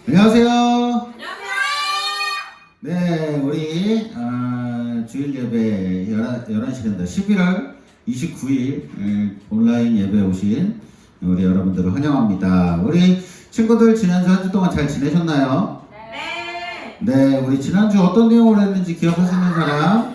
안녕하세요. 네, 우리 주일 예배 11시간다 11월 29일 온라인 예배 오신 우리 여러분들을 환영합니다. 우리 친구들 지난주 한 주 동안 잘 지내셨나요? 네, 우리 지난주 어떤 내용을 했는지 기억하시는 사람?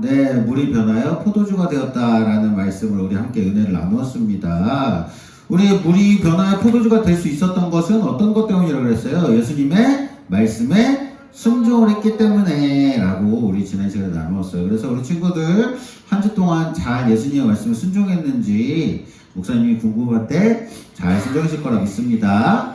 네, 물이 변하여 포도주가 되었다라는 말씀을 우리 함께 은혜를 나누었습니다. 우리 물이 변하여 포도주가 될 수 있었던 것은 어떤 것 때문이라고 그랬어요? 예수님의 말씀에 순종을 했기 때문에 라고 우리 지난 시간에 나누었어요. 그래서 우리 친구들 한 주 동안 잘 예수님의 말씀에 순종했는지 목사님이 궁금할 때 잘 순종하실 거라 믿습니다.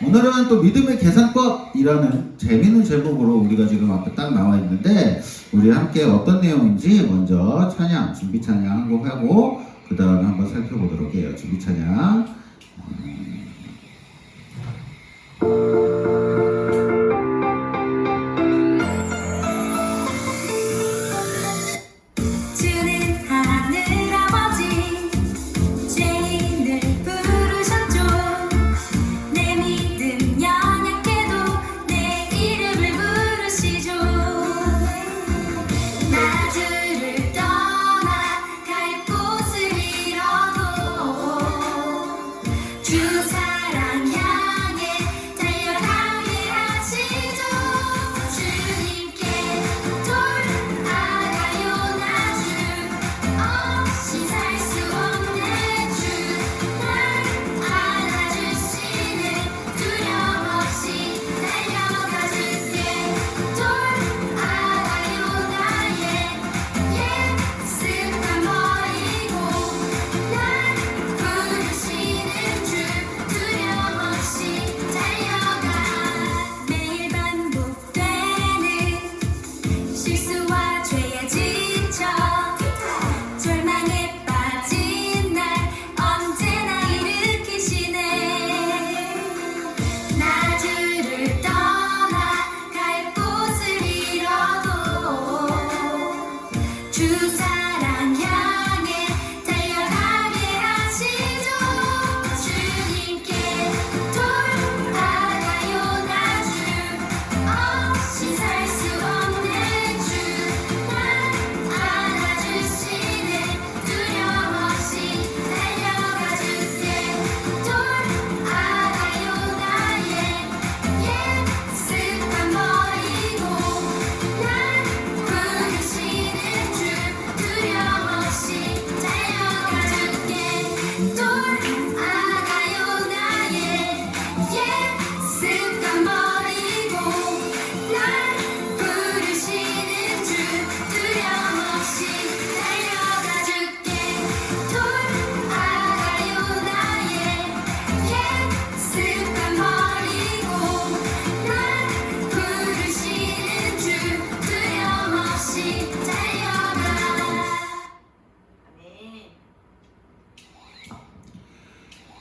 오늘은 또 믿음의 계산법이라는 재미있는 제목으로 우리가 지금 앞에 딱 나와 있는데 우리 함께 어떤 내용인지 먼저 찬양, 준비 찬양 한 곡 하고 그 다음에 한번 살펴보도록 해요. 준비 찬양.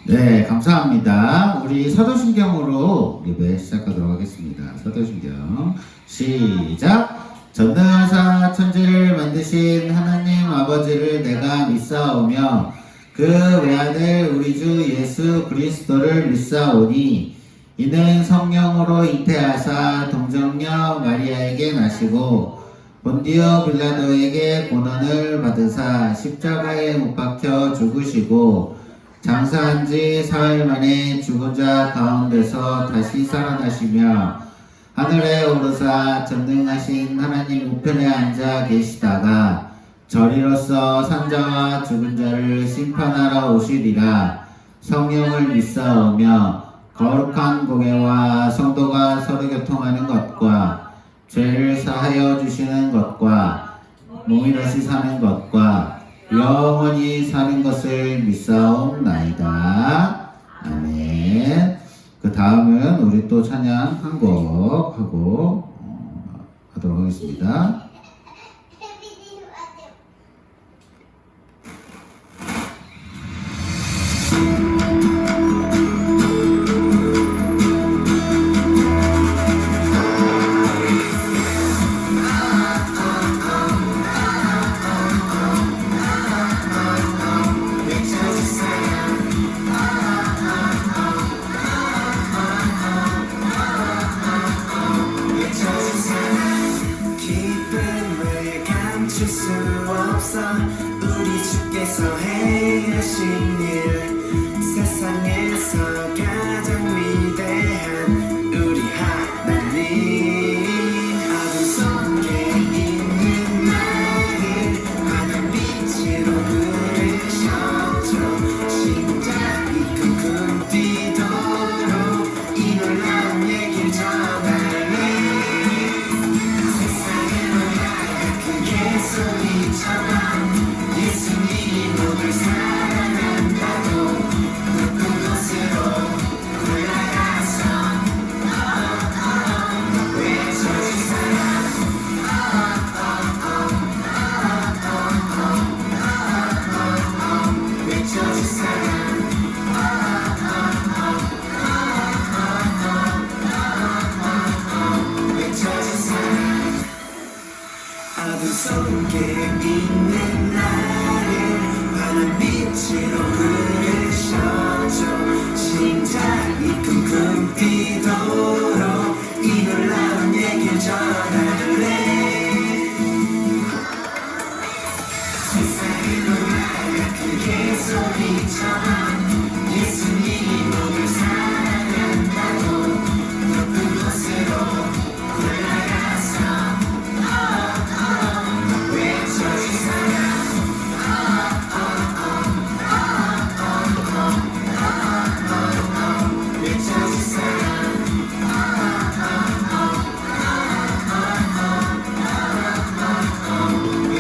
네, 감사합니다. 우리 사도신경으로 예배 시작하도록 하겠습니다. 사도신경 시작. 전능하사 천지를 만드신 하나님 아버지를 내가 믿사오며 그 외아들 우리 주 예수 그리스도를 믿사오니 이는 성령으로 잉태하사 동정녀 마리아에게 나시고 본디오 빌라도에게 고난을 받으사 십자가에 못 박혀 죽으시고 장사한 지 사흘 만에 죽은 자 가운데서 다시 살아나시며 하늘에 오르사 전능하신 하나님 우편에 앉아 계시다가 저리로서 산자와 죽은 자를 심판하러 오시리라. 성령을 믿사오며 거룩한 공예와 성도가 서로 교통하는 것과 죄를 사하여 주시는 것과 몸이 다시 사는 것과 영원히 사는 것을 믿사옵나이다. 아멘. 그 다음은 우리 또 찬양 한 곡 하고 하도록 하겠습니다. 하신 일 세상에서 가장 위대한 우리 하나님 어둠 속에 있는 나를 환한 빛으로 부르셨죠 심장이 쿵쿵 뛰도록 이 놀라운 얘기를 전할래 세상으로 나가 크게 소리쳐봐 예수님이 모두를 사랑한다고 높은 곳으로 올라가서 외쳐주 사랑 외쳐주 사랑 외쳐주 사랑 어둠 속에 있는 나를 환한 빛으로 부르셨죠 심장이 쿵쿵 뛰도록 이 놀라운 얘기를 전할래 세상으로 나가 크게 소리쳐봐 예수님이 모두를 사랑한다고 높은 곳으로 올라가서 외쳐주 사랑 외쳐주 사랑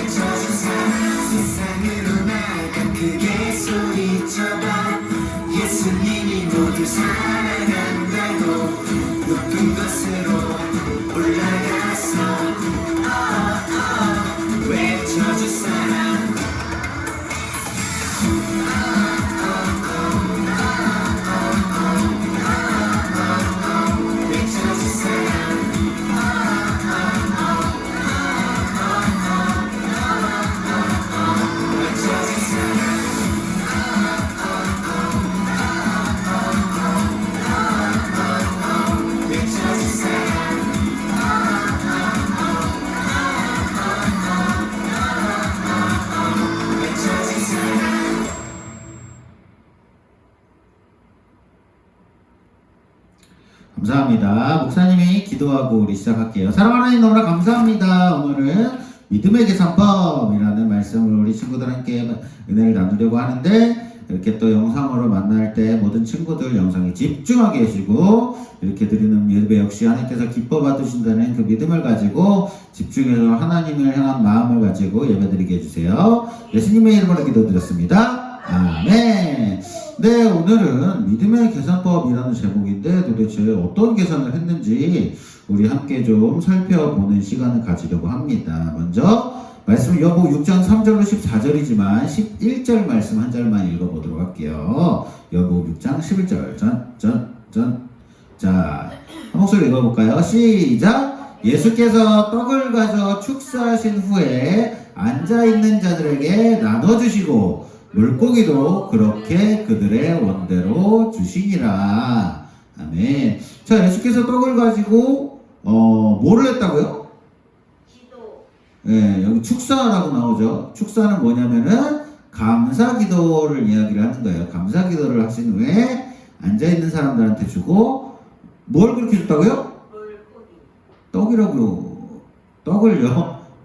외쳐주 사랑 세상으로 나가 크게 소리쳐봐 예수님이 모두 사랑한다고 높은 곳으로 올라가서 외쳐주 사랑 외쳐주 사랑 외쳐주 사랑 외쳐주 사랑 외쳐주 사랑 감사합니다. 목사님이 기도하고 우리 시작할게요. 사랑하는 하나님 너무나 감사합니다. 오늘은 믿음의 계산법이라는 말씀을 우리 친구들 함께 은혜를 나누려고 하는데 이렇게 또 영상으로 만날 때 모든 친구들 영상에 집중하게 해주시고 이렇게 드리는 예배 역시 하나님께서 기뻐 받으신다는 그 믿음을 가지고 집중해서 하나님을 향한 마음을 가지고 예배드리게 해주세요. 예수님의 이름으로 기도드렸습니다. 아멘. 네, 오늘은 믿음의 계산법이라는 제목인데 도대체 어떤 계산을 했는지 우리 함께 좀 살펴보는 시간을 가지려고 합니다. 먼저 말씀 요보 6장 3절로 14절이지만 11절 말씀 한 절만 읽어보도록 할게요. 요보 6장 11절 자, 한 목소리 읽어볼까요? 시작! 예수께서 떡을 가져 축사하신 후에 앉아있는 자들에게 나눠주시고 물고기도 그렇게 그들의 원대로 주시니라. 아멘. 자, 예수께서 떡을 가지고 뭐를 했다고요? 기도. 예, 여기 축사라고 나오죠. 축사는 뭐냐면은 감사 기도를 이야기를 하는 거예요. 감사 기도를 하신 후에 앉아있는 사람들한테 주고 뭘 그렇게 줬다고요? 물고기. 떡이라고요.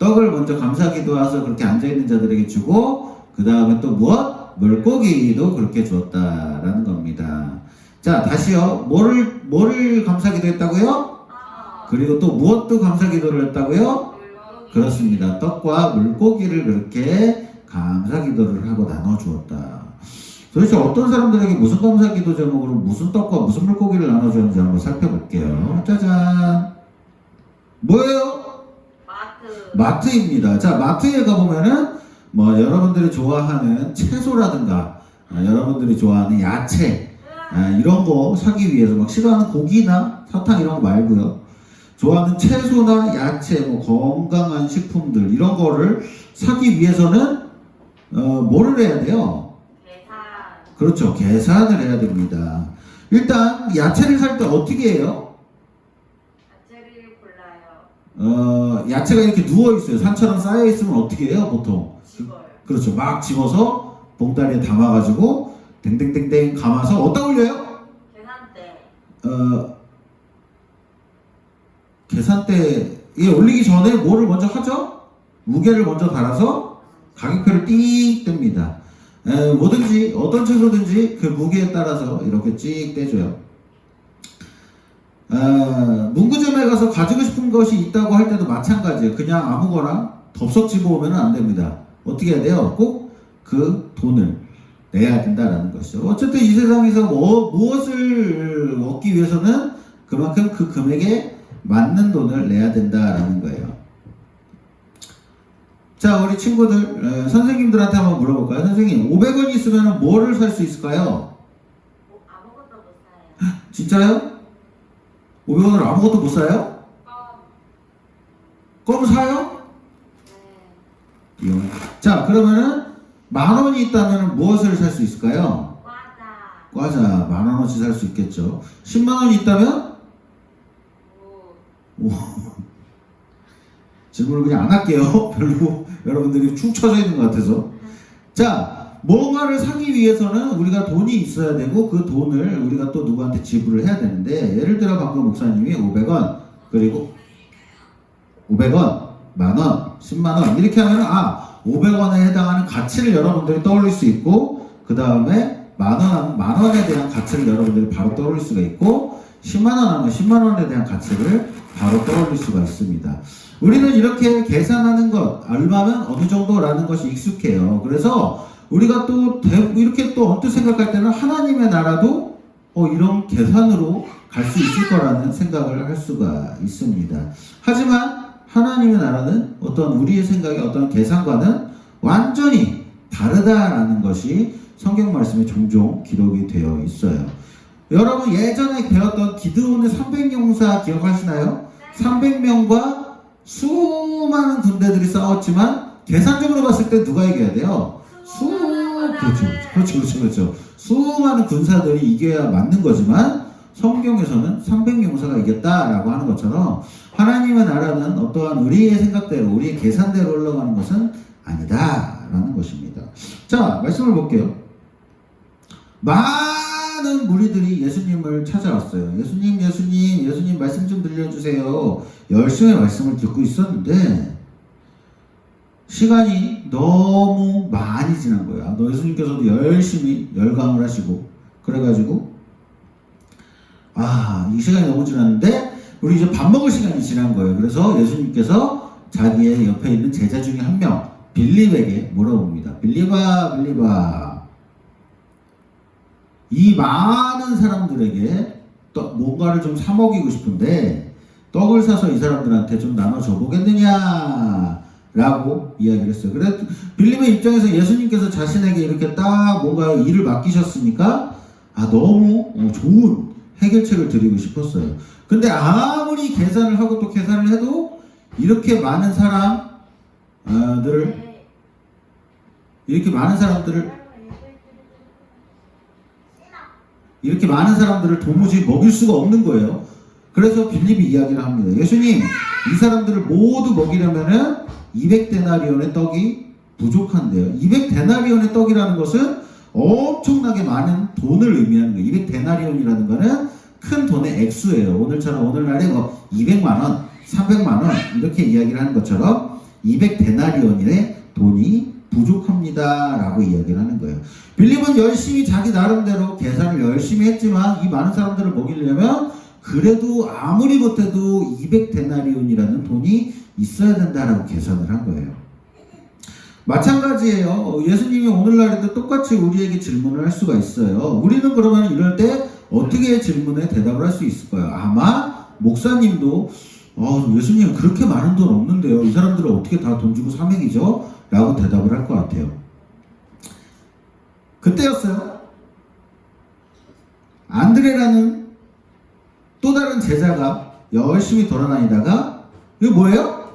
떡을 먼저 감사 기도해서 그렇게 앉아있는 자들에게 주고 그 다음에 또 무엇? 물고기도 그렇게 주었다라는 겁니다. 자, 다시요. 뭐를 감사 기도했다고요? 그리고 또 무엇도 감사 기도를 했다고요? 물고기. 그렇습니다. 떡과 물고기를 그렇게 감사 기도를 하고 나눠 주었다. 도대체 어떤 사람들에게 무슨 감사 기도 제목으로 무슨 떡과 무슨 물고기를 나눠 줬는지 한번 살펴볼게요. 짜잔. 뭐예요? 마트입니다. 자, 마트에 가보면은 뭐 여러분들이 좋아하는 채소라든가 여러분들이 좋아하는 야채 이런 거 사기 위해서 막 싫어하는 고기나 사탕 이런 거 말고요. 좋아하는 채소나 야채, 뭐 건강한 식품들 이런 거를 사기 위해서는 뭐를 해야 돼요? 계산. 그렇죠. 계산을 해야 됩니다. 일단 야채를 살 때 어떻게 해요? 야채를 골라요. 야채가 이렇게 누워 있어요. 산처럼 쌓여 있으면 어떻게 해요? 보통 집어요. 그렇죠. 막 집어서 봉다리에 담아가지고 댕댕댕댕 감아서 어디다 올려요? 계산대. 계산대에 올리기 전에 뭐를 먼저 하죠? 무게를 먼저 달아서 가격표를 띡 뗍니다. 뭐든지 어떤 채소든지 그 무게에 따라서 이렇게 찍 떼줘요. 문구점에 가서 가지고 싶은 것이 있다고 할 때도 마찬가지예요. 그냥 아무거나 덥석 집어오면 안 됩니다. 어떻게 해야 돼요? 꼭 그 돈을 내야 된다라는 것이죠. 어쨌든 이 세상에서 무엇을 얻기 위해서는 그만큼 그 금액에 맞는 돈을 내야 된다라는 거예요. 자, 우리 친구들, 선생님들한테 한번 물어볼까요? 선생님, 500원이 있으면 뭐를 살 수 있을까요? 뭐 아무것도 못 사요. 진짜요? 500원으로 아무것도 못 사요? 껌 사요? 네. 이용. 자, 그러면은 10,000원이 있다면 무엇을 살 수 있을까요? 과자. 과자 10,000원어치 살 수 있겠죠. 100,000원이 있다면? 뭐. 오. 질문을 그냥 안 할게요. 별로 여러분들이 축 처져 있는 것 같아서. 자, 뭔가를 사기 위해서는 우리가 돈이 있어야 되고 그 돈을 우리가 또 누구한테 지불을 해야 되는데, 예를 들어 방금 목사님이 500원, 그리고 500원, 10,000원, 100,000원 이렇게 하면 500원에 해당하는 가치를 여러분들이 떠올릴 수 있고, 그 다음에 10,000원에 대한 가치를 여러분들이 바로 떠올릴 수가 있고, 100,000원 하면 100,000원에 대한 가치를 바로 떠올릴 수가 있습니다. 우리는 이렇게 계산하는 것, 얼마면 어느 정도라는 것이 익숙해요. 그래서 우리가 또 이렇게 또 언뜻 생각할 때는 하나님의 나라도 이런 계산으로 갈 수 있을 거라는 생각을 할 수가 있습니다. 하지만 하나님의 나라는 어떤 우리의 생각의 어떤 계산과는 완전히 다르다라는 것이 성경 말씀에 종종 기록이 되어 있어요. 여러분 예전에 배웠던 기드온의 300용사 기억하시나요? 300명과 수많은 군대들이 싸웠지만 계산적으로 봤을 때 누가 이겨야 돼요? 그렇죠. 수많은 군사들이 이겨야 맞는 거지만 성경에서는 300용사가 이겼다라고 하는 것처럼 하나님의 나라는 어떠한 우리의 생각대로 우리의 계산대로 흘러가는 것은 아니다라는 것입니다. 자, 말씀을 볼게요. 많은 무리들이 예수님을 찾아왔어요. 예수님 말씀 좀 들려주세요. 열심히 말씀을 듣고 있었는데 시간이 너무 많이 지난 거야. 예수님께서도 열심히 열강을 하시고 그래가지고 이 시간이 너무 지났는데 우리 이제 밥 먹을 시간이 지난 거예요. 그래서 예수님께서 자기의 옆에 있는 제자 중에 한 명 빌립에게 물어봅니다. 빌립아 이 많은 사람들에게 뭔가를 좀 사 먹이고 싶은데 떡을 사서 이 사람들한테 좀 나눠줘 보겠느냐 라고 이야기를 했어요. 그래서 빌립의 입장에서 예수님께서 자신에게 이렇게 딱 뭔가 일을 맡기셨으니까 너무 좋은 해결책을 드리고 싶었어요. 근데 아무리 계산을 하고 또 계산을 해도 이렇게 많은 사람들을 도무지 먹일 수가 없는 거예요. 그래서 빌립이 이야기를 합니다. 예수님, 이 사람들을 모두 먹이려면은 200데나리온의 떡이 부족한데요. 200데나리온의 떡이라는 것은 엄청나게 많은 돈을 의미하는 거예요. 200데나리온이라는 거는 큰 돈의 액수예요. 오늘날에 200만원, 300만원 이렇게 이야기를 하는 것처럼 200데나리온의 돈이 부족합니다 라고 이야기를 하는 거예요. 빌립은 열심히 자기 나름대로 계산을 열심히 했지만 이 많은 사람들을 먹이려면 그래도 아무리 못해도 200데나리온이라는 돈이 있어야 된다라고 계산을 한 거예요. 마찬가지예요. 예수님이 오늘날에도 똑같이 우리에게 질문을 할 수가 있어요. 우리는 그러면 이럴 때 어떻게 질문에 대답을 할 수 있을까요? 아마 목사님도 예수님 그렇게 많은 돈 없는데요. 이 사람들은 어떻게 다 돈 주고 사 먹이죠? 라고 대답을 할 것 같아요. 그때였어요. 안드레라는 또 다른 제자가 열심히 돌아다니다가 이거 뭐예요?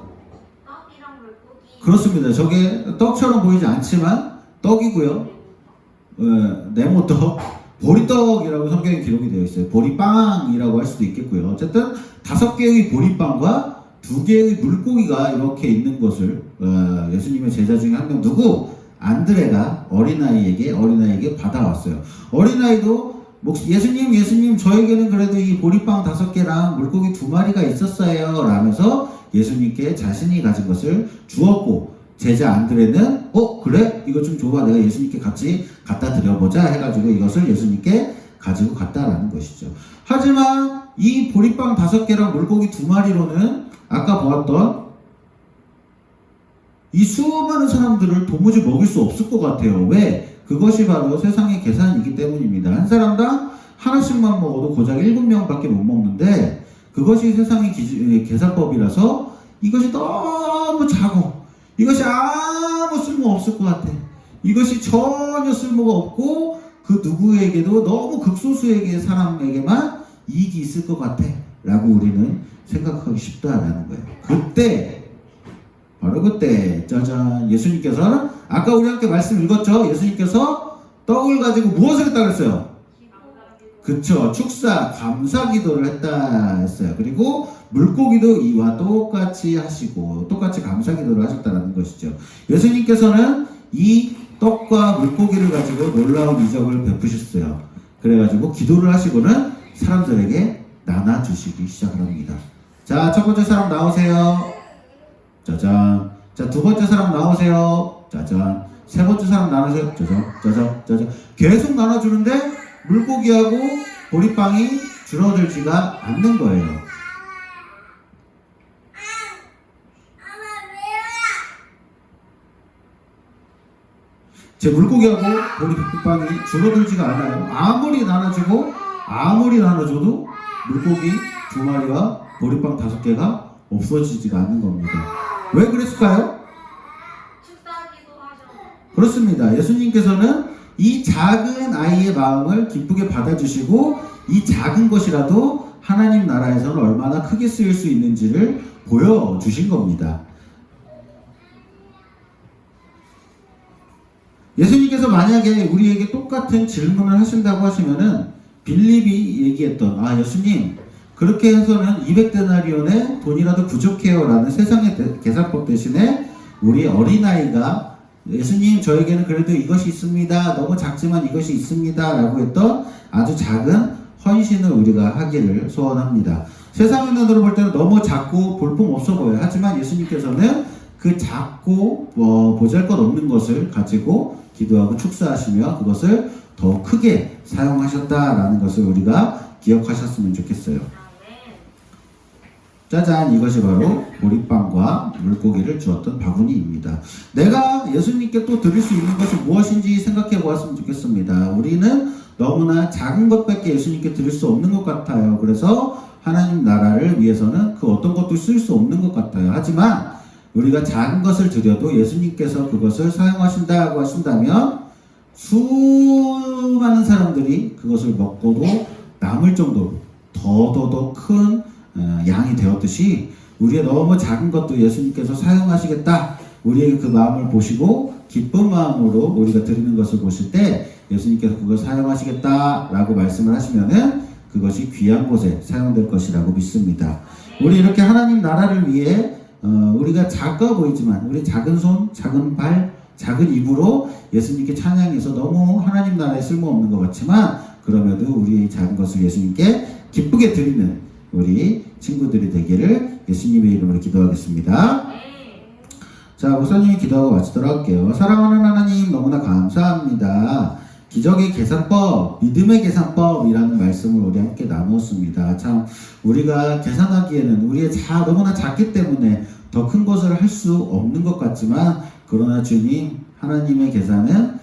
떡이랑 물고기. 그렇습니다. 저게 떡처럼 보이지 않지만 떡이고요. 네모떡, 보리떡이라고 성경에 기록이 되어 있어요. 보리빵이라고 할 수도 있겠고요. 어쨌든 5개의 보리빵과 2개의 물고기가 이렇게 있는 것을 예수님의 제자 중에 한 명 누구? 안드레가 어린아이에게 받아왔어요. 어린아이도 예수님 저에게는 그래도 이 보리빵 5개랑 물고기 2마리가 있었어요 라면서 예수님께 자신이 가진 것을 주었고, 제자 안드레는 그래? 이거 좀 줘봐, 내가 예수님께 같이 갖다 드려보자 해가지고 이것을 예수님께 가지고 갔다라는 것이죠. 하지만 이 보리빵 5개랑 물고기 2마리로는 아까 보았던 이 수많은 사람들을 도무지 먹일 수 없을 것 같아요. 왜? 그것이 바로 세상의 계산이기 때문입니다. 한 사람당 하나씩만 먹어도 고작 7명밖에 못 먹는데, 그것이 세상의 계산법이라서 이것이 너무 작고, 이것이 아무 쓸모 없을 것 같아. 이것이 전혀 쓸모가 없고, 그 누구에게도 너무 극소수에게 사람에게만 이익이 있을 것 같아 라고 우리는 생각하기 쉽다라는 거예요. 바로 그때 짜잔, 예수님께서는 아까 우리 함께 말씀 읽었죠. 예수님께서 떡을 가지고 무엇을 했다 그랬어요? 그쵸, 축사 감사 기도를 했다 했어요. 그리고 물고기도 이와 똑같이 하시고 똑같이 감사 기도를 하셨다는 것이죠. 예수님께서는 이 떡과 물고기를 가지고 놀라운 이적을 베푸셨어요. 그래가지고 기도를 하시고는 사람들에게 나눠주시기 시작을 합니다. 자, 첫 번째 사람 나오세요. 짜잔. 자, 두 번째 사람 나오세요. 짜잔. 세 번째 사람 나누세요. 짜잔, 짜잔, 짜잔. 계속 나눠주는데 물고기하고 보리빵이 줄어들지가 않는 거예요. 제 물고기하고 보리빵이 줄어들지가 않아요. 아무리 나눠줘도 물고기 2마리와 보리빵 5개가 없어지지가 않는 겁니다. 왜 그랬을까요? 축사하기도 하죠. 그렇습니다. 예수님께서는 이 작은 아이의 마음을 기쁘게 받아주시고, 이 작은 것이라도 하나님 나라에서는 얼마나 크게 쓰일 수 있는지를 보여주신 겁니다. 예수님께서 만약에 우리에게 똑같은 질문을 하신다고 하시면은 빌립이 얘기했던, 예수님 그렇게 해서는 200데나리온의 돈이라도 부족해요 라는 세상의 계산법 대신에 우리 어린아이가 예수님 저에게는 그래도 이것이 있습니다, 너무 작지만 이것이 있습니다 라고 했던 아주 작은 헌신을 우리가 하기를 소원합니다. 세상의 눈으로 볼 때는 너무 작고 볼품 없어 보여요. 하지만 예수님께서는 그 작고 보잘것없는 것을 가지고 기도하고 축사하시며 그것을 더 크게 사용하셨다라는 것을 우리가 기억하셨으면 좋겠어요. 짜잔, 이것이 바로 보리빵과 물고기를 주었던 바구니입니다. 내가 예수님께 또 드릴 수 있는 것이 무엇인지 생각해 보았으면 좋겠습니다. 우리는 너무나 작은 것밖에 예수님께 드릴 수 없는 것 같아요. 그래서 하나님 나라를 위해서는 그 어떤 것도 쓸 수 없는 것 같아요. 하지만 우리가 작은 것을 드려도 예수님께서 그것을 사용하신다고 하신다면 수많은 사람들이 그것을 먹고도 남을 정도로 더더더 큰 양이 되었듯이 우리의 너무 작은 것도 예수님께서 사용하시겠다, 우리의 그 마음을 보시고 기쁜 마음으로 우리가 드리는 것을 보실 때 예수님께서 그걸 사용하시겠다 라고 말씀을 하시면은 그것이 귀한 곳에 사용될 것이라고 믿습니다. 우리 이렇게 하나님 나라를 위해 우리가 작아 보이지만 우리 작은 손, 작은 발, 작은 입으로 예수님께 찬양해서 너무 하나님 나라에 쓸모없는 것 같지만 그럼에도 우리의 작은 것을 예수님께 기쁘게 드리는 우리 친구들이 되기를 예수님의 이름으로 기도하겠습니다. 자, 목사님이 기도하고 마치도록 할게요. 사랑하는 하나님 너무나 감사합니다. 기적의 계산법, 믿음의 계산법이라는 말씀을 우리 함께 나누었습니다. 참 우리가 계산하기에는 우리의 너무나 작기 때문에 더 큰 것을 할 수 없는 것 같지만 그러나 주님 하나님의 계산은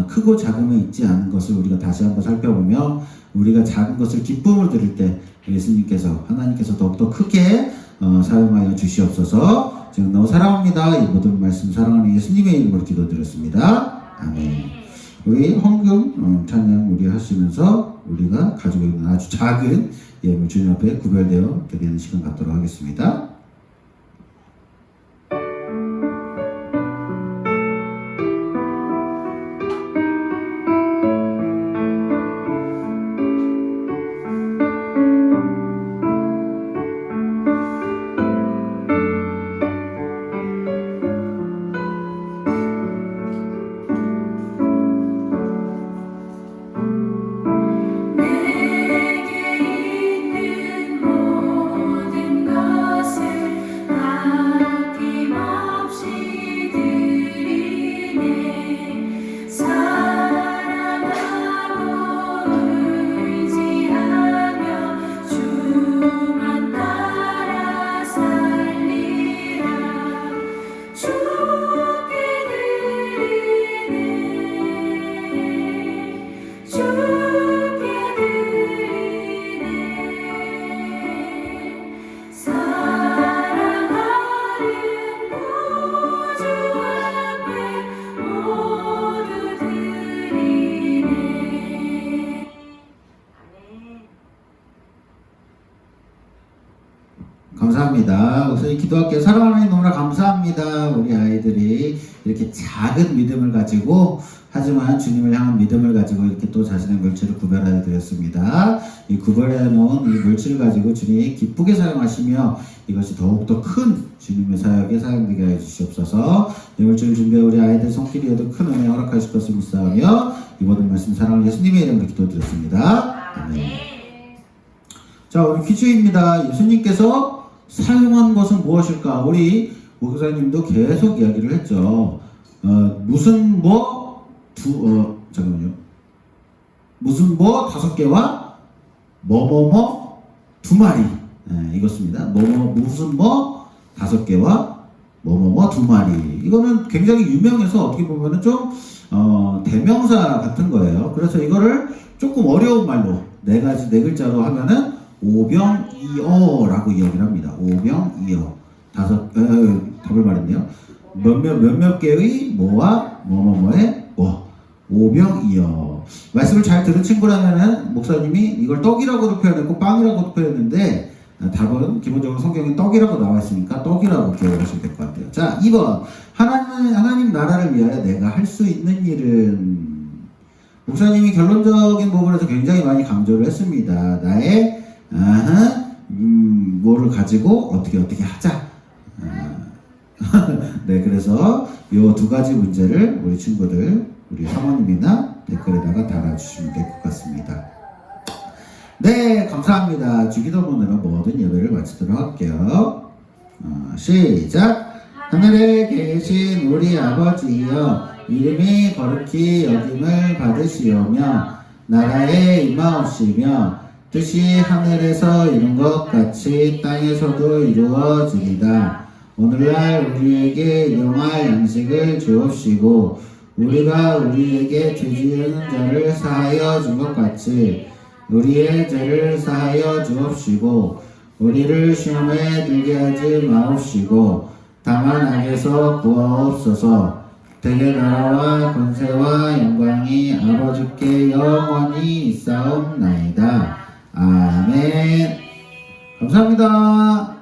크고 작음에 있지 않은 것을 우리가 다시 한번 살펴보며 우리가 작은 것을 기쁨을 드릴 때 예수님께서 하나님께서 더욱더 크게 사용하여 주시옵소서. 지금 너무 사랑합니다. 이 모든 말씀 사랑하는 예수님의 이름으로 기도드렸습니다. 아멘. 우리 헌금 찬양 우리 하시면서 우리가 가지고 있는 아주 작은 예물 주님 앞에 구별되어 드리는 시간 갖도록 하겠습니다. 감사합니다. 목사님 기도할게요. 사랑하는 하나님 너무나 감사합니다. 우리 아이들이 이렇게 작은 믿음을 가지고 하지만 주님을 향한 믿음을 가지고 이렇게 또 자신의 물질을 구별하여 드렸습니다. 이 구별해 놓은 이 물질을 가지고 주님이 기쁘게 사용하시며 이것이 더욱더 큰 주님의 사역에 사용되게 해 주시옵소서. 이 물질을 준비해 우리 아이들 손길이에도 큰 은혜 허락하실 것을 믿사오며 이 모든 말씀 사랑하는 예수님의 이름으로 기도드렸습니다. 아멘. 자, 오늘 퀴즈입니다. 예수님께서 사용한 것은 무엇일까? 우리 목사님도 계속 이야기를 했죠. 무슨 잠깐만요. 무슨 5개와 뭐뭐뭐 2마리. 이것입니다. 무슨 5개와 뭐뭐뭐 2마리. 이거는 굉장히 유명해서 어떻게 보면은 좀 대명사 같은 거예요. 그래서 이거를 조금 어려운 말로 네 글자로 하면은 오병이어라고 이야기를 합니다. 오병이어. 답을 말했네요. 몇몇 개의 뭐와 뭐뭐뭐의 오병이어. 말씀을 잘 들은 친구라면은 목사님이 이걸 떡이라고도 표현했고 빵이라고도 표현했는데 답은 기본적으로 성경에 떡이라고 나와 있으니까 떡이라고 기억하시면 될 것 같아요. 자, 2번. 하나님 나라를 위하여 내가 할 수 있는 일은. 목사님이 결론적인 부분에서 굉장히 많이 강조를 했습니다. 나의 뭐를 가지고 어떻게 하자. 네, 그래서 이 2가지 문제를 우리 친구들, 우리 사모님이나 댓글에다가 달아주시면 될 것 같습니다. 네, 감사합니다. 주기도문으로 모든 예배를 마치도록 할게요. 시작. 하늘에 계신 우리 아버지여, 이름이 거룩히 여김을 받으시오며 나라에 임하옵시며 뜻이 하늘에서 이룬 것 같이 땅에서도 이루어지리다. 오늘날 우리에게 일용할 양식을 주옵시고 우리가 우리에게 죄 지은 자를 사하여 준 것 같이 우리의 죄를 사하여 주옵시고 우리를 시험에 들게 하지 마옵시고 다만 악에서 구하옵소서. 대개 나라와 권세와 영광이 아버지께 영원히 있사옵나이다. 아멘. 감사합니다.